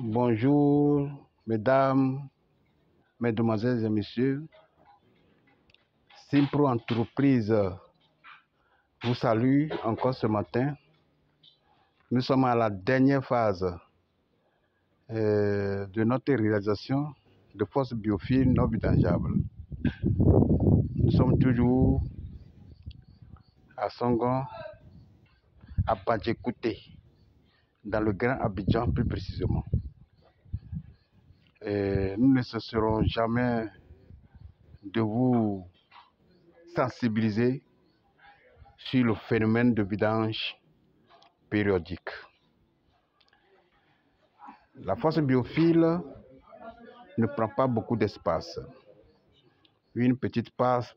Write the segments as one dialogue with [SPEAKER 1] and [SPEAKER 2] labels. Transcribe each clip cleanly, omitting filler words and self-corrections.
[SPEAKER 1] Bonjour, mesdames, mesdemoiselles et messieurs. Simpro Entreprise vous salue encore ce matin. Nous sommes à la dernière phase de notre réalisation de forces biophiles non vidangeables. Nous sommes toujours à Songon, à Badjekouté, dans le Grand Abidjan plus précisément. Nous ne cesserons jamais de vous sensibiliser sur le phénomène de vidange périodique. La fosse biophile ne prend pas beaucoup d'espace. Une petite place,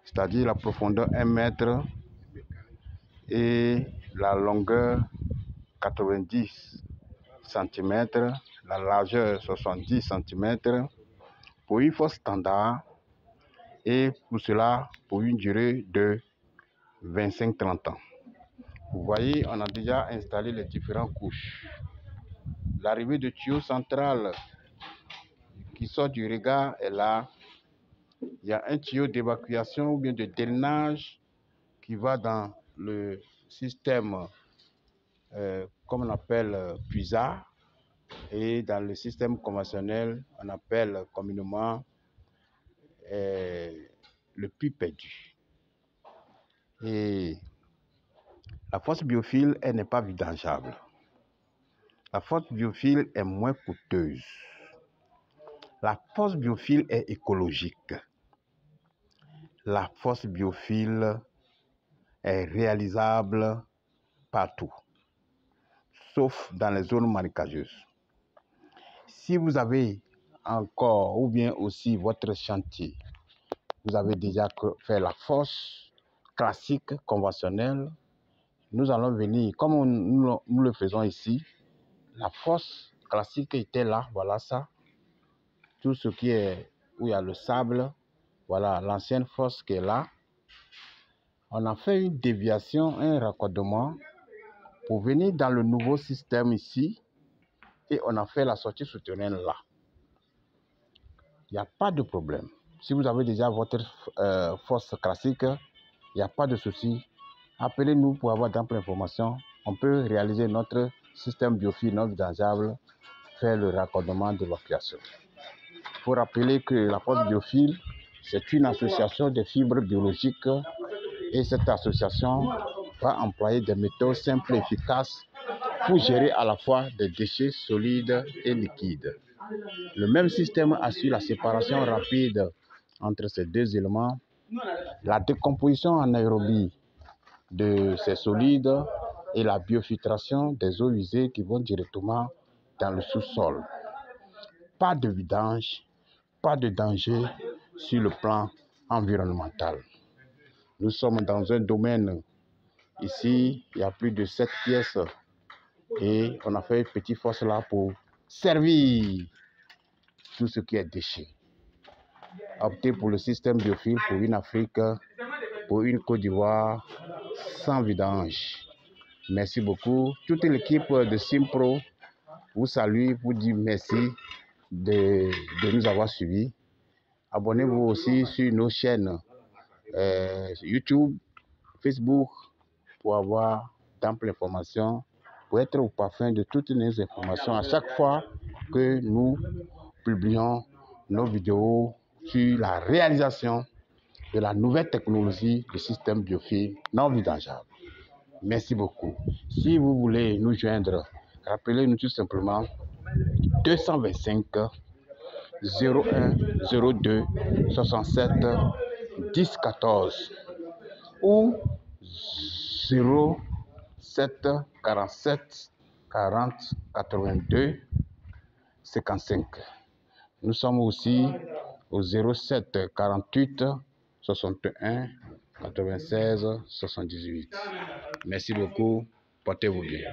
[SPEAKER 1] c'est-à-dire la profondeur 1 mètre et la longueur 90 cm, la largeur 70 cm pour une fosse standard et pour cela pour une durée de 25-30 ans. Vous voyez, on a déjà installé les différentes couches. L'arrivée de tuyau central qui sort du regard est là. Il y a un tuyau d'évacuation ou bien de drainage qui va dans le système comme on appelle puisard, et dans le système conventionnel on appelle communément le puits perdu. Et la fosse biophile, elle n'est pas vidangeable. La fosse biophile est moins coûteuse. La fosse biophile est écologique. La fosse biophile est réalisable partout, sauf dans les zones marécageuses. Si vous avez encore, ou bien aussi votre chantier, vous avez déjà fait la fosse classique, conventionnelle, nous allons venir, comme nous le faisons ici. La fosse classique était là, voilà ça. Tout ce qui est, où il y a le sable, voilà l'ancienne fosse qui est là. On a fait une déviation, un raccordement pour venir dans le nouveau système ici et on a fait la sortie souterraine là. Il n'y a pas de problème. Si vous avez déjà votre fosse classique, il n'y a pas de souci. Appelez-nous pour avoir d'ample information. On peut réaliser notre système biophile non vidangeable, faire le raccordement de l'évacuation. Il faut rappeler que la fosse biophile, c'est une association de fibres biologiques et cette association va employer des méthodes simples et efficaces pour gérer à la fois des déchets solides et liquides. Le même système assure la séparation rapide entre ces deux éléments, la décomposition anaérobie de ces solides et la biofiltration des eaux usées qui vont directement dans le sous-sol. Pas de vidange, pas de danger sur le plan environnemental. Nous sommes dans un domaine, ici, il y a plus de 7 pièces et on a fait une petite fosse là pour servir tout ce qui est déchets. Optez pour le système biophile pour une Afrique, pour une Côte d'Ivoire sans vidange. Merci beaucoup. Toute l'équipe de Simpro vous salue, vous dit merci de nous avoir suivis. Abonnez-vous aussi sur nos chaînes YouTube, Facebook pour avoir d'amples informations, pour être au parfum de toutes nos informations à chaque fois que nous publions nos vidéos sur la réalisation de la nouvelle technologie du système biophile non vidangeable. Merci beaucoup. Si vous voulez nous joindre, rappelez-nous tout simplement 225 01 02 67 10 14 ou 07 47 40 82 55. Nous sommes aussi au 07 48 61 96 78. Merci beaucoup. Portez-vous bien.